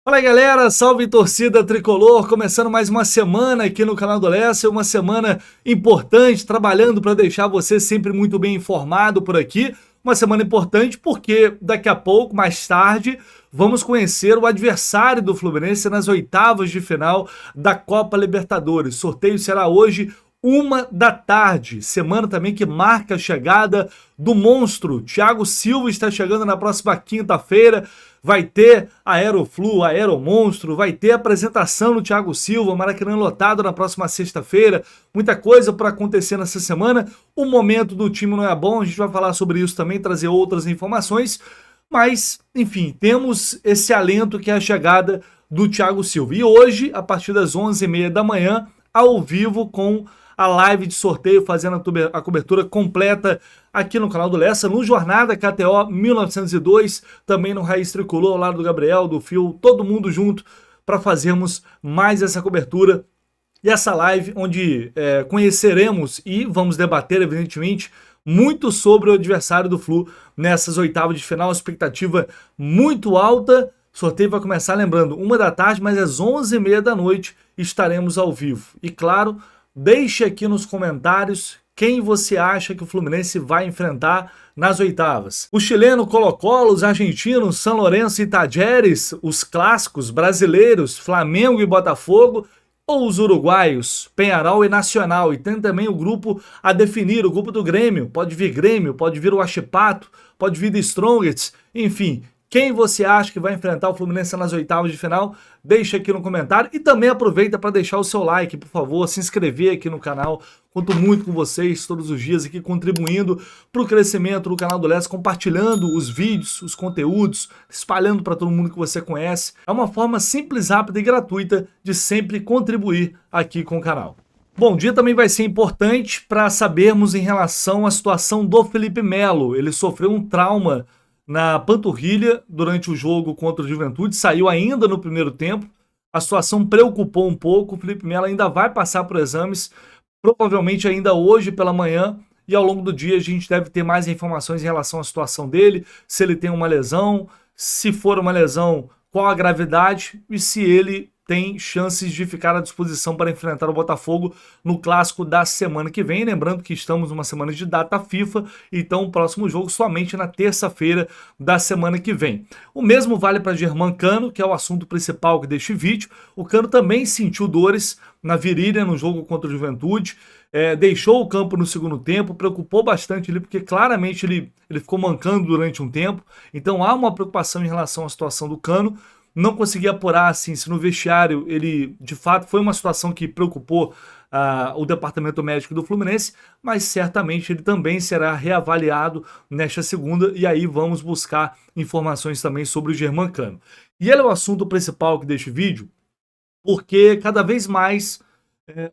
Fala aí, galera, salve torcida tricolor, começando mais uma semana aqui no canal do Lessa, uma semana importante, trabalhando para deixar você sempre muito bem informado por aqui. Uma semana importante porque daqui a pouco, mais tarde, vamos conhecer o adversário do Fluminense nas oitavas de final da Copa Libertadores. O sorteio será hoje, 1 da tarde, semana também que marca a chegada do monstro. Thiago Silva está chegando na próxima quinta-feira. Vai ter Aeroflu, Aeromonstro, vai ter apresentação do Thiago Silva, Maracanã lotado na próxima sexta-feira. Muita coisa para acontecer nessa semana. O momento do time não é bom, a gente vai falar sobre isso também, trazer outras informações. Mas, enfim, temos esse alento que é a chegada do Thiago Silva. E hoje, a partir das 11h30 da manhã, ao vivo com a live de sorteio, fazendo a cobertura completa aqui no canal do Lessa, no Jornada KTO 1902, também no Raiz Tricolor, ao lado do Gabriel, do Fio, todo mundo junto para fazermos mais essa cobertura e essa live onde conheceremos e vamos debater, evidentemente, muito sobre o adversário do Flu nessas oitavas de final, expectativa muito alta. O sorteio vai começar, lembrando, 1 da tarde, mas às 11h30 da noite estaremos ao vivo. E claro, deixe aqui nos comentários quem você acha que o Fluminense vai enfrentar nas oitavas. O chileno Colo-Colo, os argentinos São Lourenço e Tajeres, os clássicos brasileiros Flamengo e Botafogo, ou os uruguaios Peñarol e Nacional. E tem também o grupo a definir, o grupo do Grêmio. Pode vir o Huachipato, pode vir o Strongest, enfim. Quem você acha que vai enfrentar o Fluminense nas oitavas de final? Deixa aqui no comentário e também aproveita para deixar o seu like, por favor, se inscrever aqui no canal. Conto muito com vocês todos os dias aqui, contribuindo para o crescimento do canal do Lessa, compartilhando os vídeos, os conteúdos, espalhando para todo mundo que você conhece. É uma forma simples, rápida e gratuita de sempre contribuir aqui com o canal. Bom, o dia também vai ser importante para sabermos em relação à situação do Felipe Melo. Ele sofreu um trauma na panturrilha durante o jogo contra o Juventude, saiu ainda no primeiro tempo, a situação preocupou um pouco, o Felipe Melo ainda vai passar por exames, provavelmente ainda hoje pela manhã, e ao longo do dia a gente deve ter mais informações em relação à situação dele, se ele tem uma lesão, se for uma lesão, qual a gravidade, e se ele tem chances de ficar à disposição para enfrentar o Botafogo no clássico da semana que vem. Lembrando que estamos numa semana de data FIFA, então o próximo jogo somente na terça-feira da semana que vem. O mesmo vale para Germán Cano, que é o assunto principal deste vídeo. O Cano também sentiu dores na virilha no jogo contra o Juventude, deixou o campo no segundo tempo, preocupou bastante ele, porque claramente ele ficou mancando durante um tempo, então há uma preocupação em relação à situação do Cano. Não consegui apurar assim, se no vestiário ele, de fato, foi uma situação que preocupou o departamento médico do Fluminense, mas certamente ele também será reavaliado nesta segunda, e aí vamos buscar informações também sobre o Germán Cano. E ele é o assunto principal deste vídeo, porque cada vez mais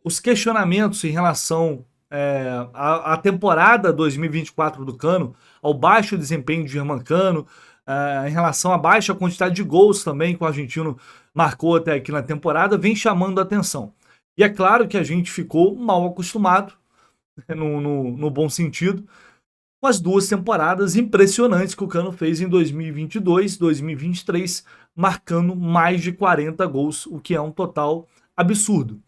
os questionamentos em relação à temporada 2024 do Cano, ao baixo desempenho de Germán Cano, em relação à baixa quantidade de gols também que o argentino marcou até aqui na temporada, vem chamando a atenção. E é claro que a gente ficou mal acostumado, no bom sentido, com as duas temporadas impressionantes que o Cano fez em 2022, 2023, marcando mais de 40 gols, o que é um total absurdo.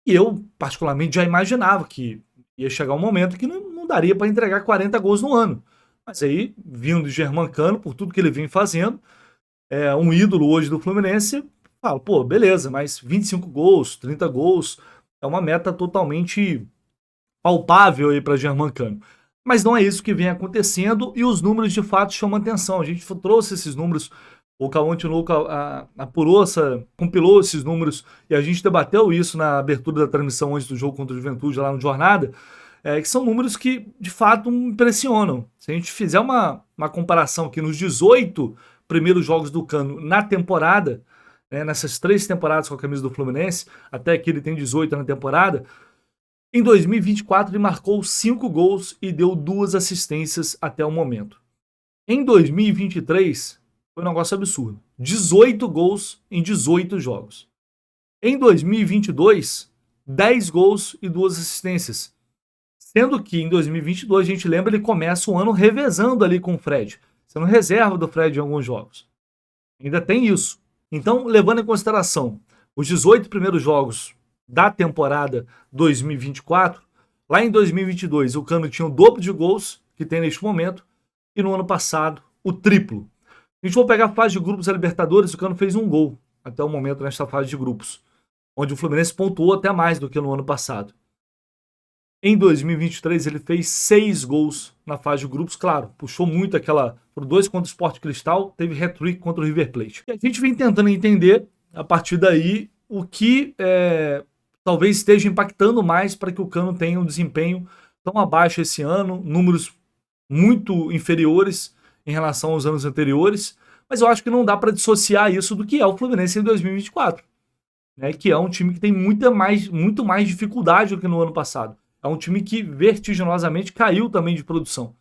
E eu, particularmente, já imaginava que ia chegar um momento que não daria para entregar 40 gols no ano. Mas aí, vindo de Germán Cano, por tudo que ele vem fazendo, um ídolo hoje do Fluminense, falo, pô, beleza, mas 25 gols, 30 gols, é uma meta totalmente palpável aí para Germán Cano. Mas não é isso que vem acontecendo e os números de fato chamam atenção. A gente trouxe esses números, o Cauã apurou, compilou esses números e a gente debateu isso na abertura da transmissão antes do jogo contra o Juventude lá no Jornada, que são números que, de fato, impressionam. Se a gente fizer uma comparação aqui nos 18 primeiros jogos do Cano na temporada, nessas 3 temporadas com a camisa do Fluminense, até que ele tem 18 na temporada, em 2024 ele marcou 5 gols e deu 2 assistências até o momento. Em 2023, foi um negócio absurdo. 18 gols em 18 jogos. Em 2022, 10 gols e 2 assistências. Sendo que em 2022, a gente lembra, ele começa o ano revezando ali com o Fred, sendo reserva do Fred em alguns jogos. Ainda tem isso. Então, levando em consideração os 18 primeiros jogos da temporada 2024, lá em 2022 o Cano tinha o dobro de gols que tem neste momento, e no ano passado o triplo. A gente vai pegar a fase de grupos da Libertadores, o Cano fez um gol até o momento nesta fase de grupos, onde o Fluminense pontuou até mais do que no ano passado. Em 2023 ele fez 6 gols na fase de grupos, claro, puxou muito aquela, por 2 contra o Sport Cristal, teve hat-trick contra o River Plate. E a gente vem tentando entender, a partir daí, o que talvez esteja impactando mais para que o Cano tenha um desempenho tão abaixo esse ano, números muito inferiores em relação aos anos anteriores, mas eu acho que não dá para dissociar isso do que é o Fluminense em 2024, né, que é um time que tem muito mais dificuldade do que no ano passado. É um time que vertiginosamente caiu também de produção.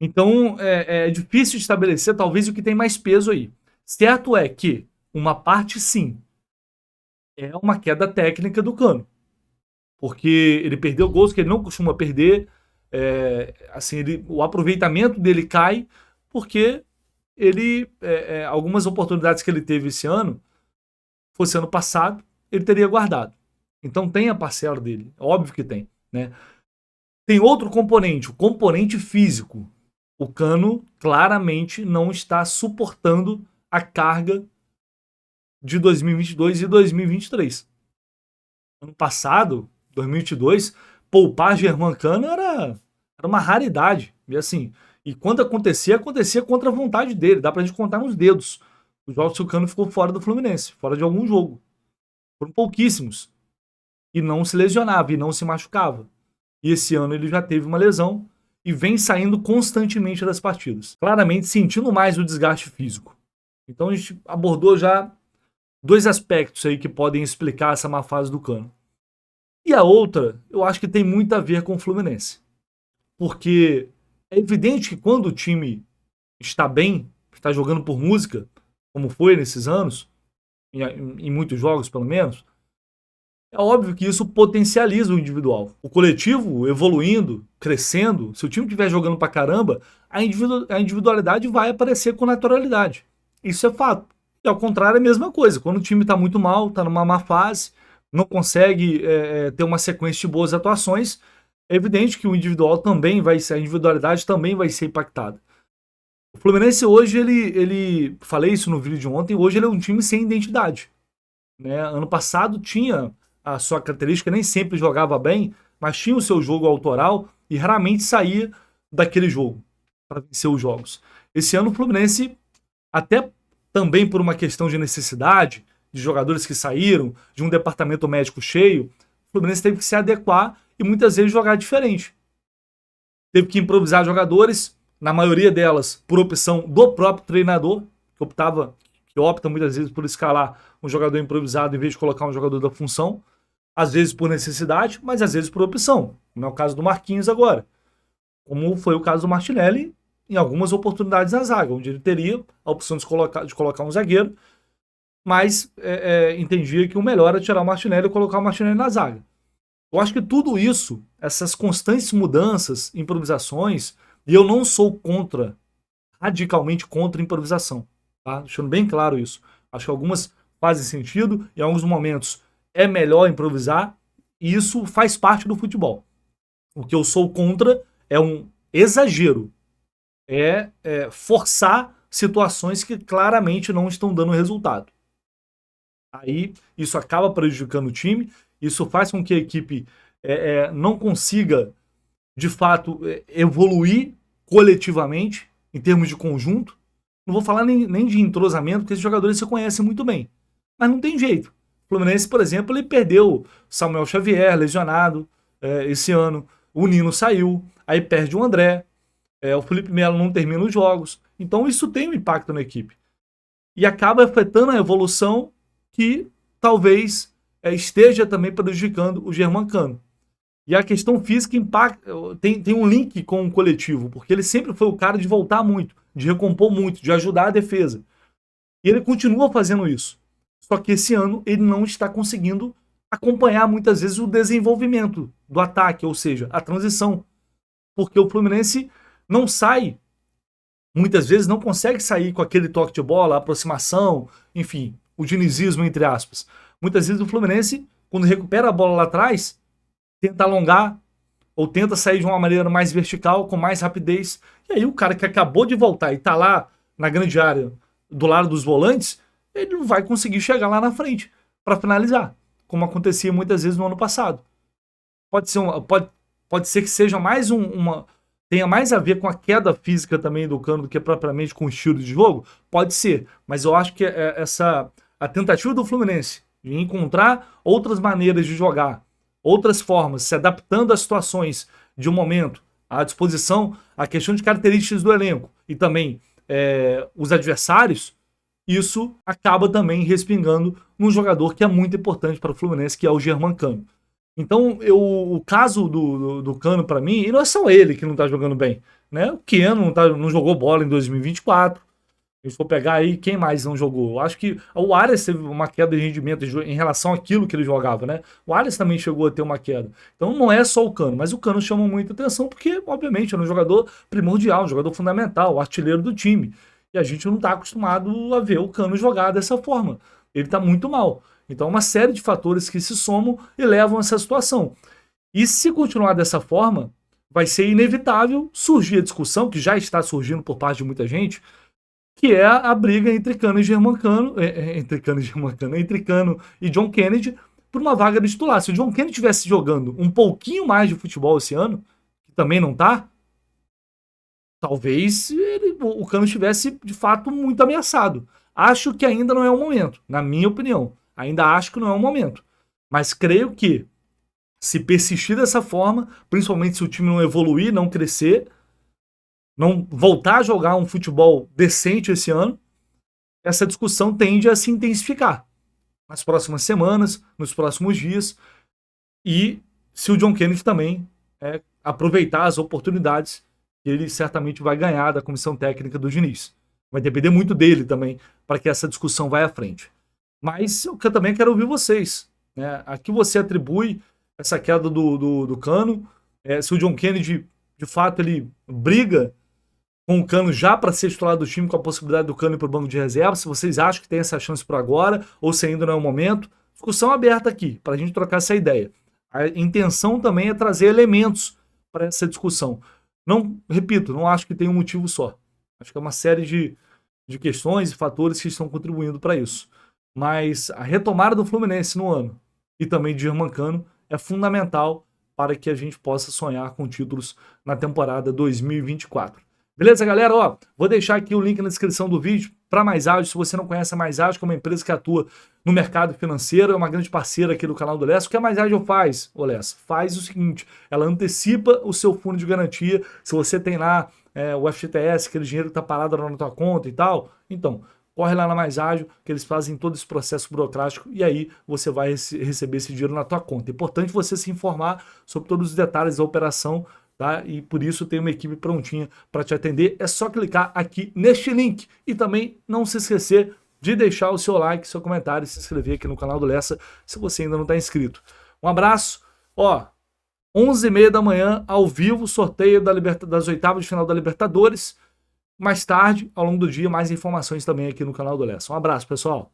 Então é difícil de estabelecer talvez o que tem mais peso aí. Certo é que uma parte sim é uma queda técnica do Cano, porque ele perdeu gols que ele não costuma perder, assim, o aproveitamento dele cai porque ele algumas oportunidades que ele teve esse ano, fosse ano passado, ele teria guardado. Então tem a parcela dele, óbvio que tem, né? Tem outro componente, o componente físico. O Cano claramente não está suportando a carga de 2022 e 2023. Ano passado, 2022, poupar Germancano era uma raridade. E assim, e quando acontecia contra a vontade dele. Dá pra gente contar nos dedos os jogos que o Cano ficou fora do Fluminense, fora de algum jogo. Foram pouquíssimos. E não se lesionava, e não se machucava. E esse ano ele já teve uma lesão e vem saindo constantemente das partidas. Claramente sentindo mais o desgaste físico. Então a gente abordou já 2 aspectos aí que podem explicar essa má fase do Cano. E a outra, eu acho que tem muito a ver com o Fluminense. Porque é evidente que quando o time está bem, está jogando por música, como foi nesses anos, em muitos jogos pelo menos, é óbvio que isso potencializa o individual. O coletivo evoluindo, crescendo, se o time estiver jogando pra caramba, a individualidade vai aparecer com naturalidade. Isso é fato. E ao contrário é a mesma coisa. Quando o time tá muito mal, tá numa má fase, não consegue ter uma sequência de boas atuações, é evidente que o individual também vai ser, a individualidade também vai ser impactada. O Fluminense hoje, ele falei isso no vídeo de ontem, hoje ele é um time sem identidade, né? Ano passado tinha a sua característica, nem sempre jogava bem, mas tinha o seu jogo autoral e raramente saía daquele jogo para vencer os jogos. Esse ano o Fluminense, até também por uma questão de necessidade, de jogadores que saíram, de um departamento médico cheio, o Fluminense teve que se adequar e muitas vezes jogar diferente. Teve que improvisar jogadores, na maioria delas por opção do próprio treinador, que opta muitas vezes por escalar um jogador improvisado em vez de colocar um jogador da função, às vezes por necessidade, mas às vezes por opção, como é o caso do Marquinhos agora, como foi o caso do Martinelli em algumas oportunidades na zaga, onde ele teria a opção de colocar um zagueiro, mas entendia que o melhor era tirar o Martinelli e colocar o Martinelli na zaga. Eu acho que tudo isso, essas constantes mudanças, improvisações, e eu não sou radicalmente contra a improvisação, tá? Deixando bem claro isso. Acho que algumas fazem sentido, em alguns momentos é melhor improvisar, e isso faz parte do futebol. O que eu sou contra é um exagero, forçar situações que claramente não estão dando resultado. Aí isso acaba prejudicando o time, isso faz com que a equipe não consiga, de fato, evoluir coletivamente, em termos de conjunto. Não vou falar nem de entrosamento, porque esses jogadores se conhecem muito bem. Mas não tem jeito. O Fluminense, por exemplo, ele perdeu Samuel Xavier, lesionado, esse ano. O Nino saiu, aí perde o André. O Felipe Melo não termina os jogos. Então isso tem um impacto na equipe. E acaba afetando a evolução que talvez esteja também prejudicando o Germancano. E a questão física tem um link com o coletivo, porque ele sempre foi o cara de voltar muito, de recompor muito, de ajudar a defesa. E ele continua fazendo isso. Só que esse ano ele não está conseguindo acompanhar muitas vezes o desenvolvimento do ataque, ou seja, a transição. Porque o Fluminense não sai muitas vezes não consegue sair com aquele toque de bola, aproximação, enfim, o dinizismo, entre aspas. Muitas vezes o Fluminense, quando recupera a bola lá atrás, tenta alongar ou tenta sair de uma maneira mais vertical, com mais rapidez. E aí o cara que acabou de voltar e tá lá na grande área, do lado dos volantes, ele não vai conseguir chegar lá na frente para finalizar, como acontecia muitas vezes no ano passado. Pode ser que seja mais tenha mais a ver com a queda física também do Cano do que propriamente com o estilo de jogo? Pode ser, mas eu acho que a tentativa do Fluminense de encontrar outras maneiras de jogar, outras formas, se adaptando às situações de um momento, à disposição, a questão de características do elenco e também os adversários, isso acaba também respingando num jogador que é muito importante para o Fluminense, que é o Germancano. Então, o caso do Cano, para mim, e não é só ele que não tá jogando bem, né? O Keno não jogou bola em 2024. Se a gente for pegar aí, quem mais não jogou? Eu acho que o Arias teve uma queda de rendimento em relação àquilo que ele jogava, né? O Arias também chegou a ter uma queda. Então, não é só o Cano, mas o Cano chama muita atenção porque, obviamente, é um jogador primordial, um jogador fundamental, artilheiro do time. E a gente não tá acostumado a ver o Cano jogar dessa forma. Ele tá muito mal. Então, uma série de fatores que se somam e levam a essa situação. E se continuar dessa forma, vai ser inevitável surgir a discussão, que já está surgindo por parte de muita gente, que é a briga entre Cano e Germancano, entre Cano e John Kennedy, por uma vaga de titular. Se o John Kennedy estivesse jogando um pouquinho mais de futebol esse ano, que também não está, talvez o Cano estivesse, de fato, muito ameaçado. Acho que ainda não é o momento, na minha opinião. Ainda acho que não é o momento. Mas creio que, se persistir dessa forma, principalmente se o time não evoluir, não crescer, não voltar a jogar um futebol decente esse ano, essa discussão tende a se intensificar nas próximas semanas, nos próximos dias. E se o John Kennedy também aproveitar as oportunidades que ele certamente vai ganhar da comissão técnica do Diniz. Vai depender muito dele também para que essa discussão vá à frente. Mas eu também quero ouvir vocês, né? A que você atribui essa queda do Cano? Se o John Kennedy, de fato, ele briga com o Cano já para ser titular do time, com a possibilidade do Cano ir para o banco de reserva, se vocês acham que tem essa chance por agora, ou se ainda não é o momento. Discussão aberta aqui, para a gente trocar essa ideia. A intenção também é trazer elementos para essa discussão. Não, repito, não acho que tem um motivo só. Acho que é uma série de questões e fatores que estão contribuindo para isso. Mas a retomada do Fluminense no ano e também de Germancano é fundamental para que a gente possa sonhar com títulos na temporada 2024. Beleza, galera? Vou deixar aqui o link na descrição do vídeo para Mais Ágil. Se você não conhece a Mais Ágil, que é uma empresa que atua no mercado financeiro, é uma grande parceira aqui do canal do Lessa. O que a Mais Ágil faz, Lessa? Faz o seguinte, ela antecipa o seu fundo de garantia. Se você tem lá o FGTS, aquele dinheiro que está parado lá na tua conta e tal, então corre lá na Mais Ágil, que eles fazem todo esse processo burocrático e aí você vai receber esse dinheiro na tua conta. É importante você se informar sobre todos os detalhes da operação, tá? E por isso tem uma equipe prontinha para te atender. É só clicar aqui neste link e também não se esquecer de deixar o seu like, seu comentário e se inscrever aqui no canal do Lessa se você ainda não está inscrito. Um abraço. 11h30 da manhã, ao vivo, sorteio das oitavas de final da Libertadores. Mais tarde, ao longo do dia, mais informações também aqui no canal do Lessa. Um abraço, pessoal.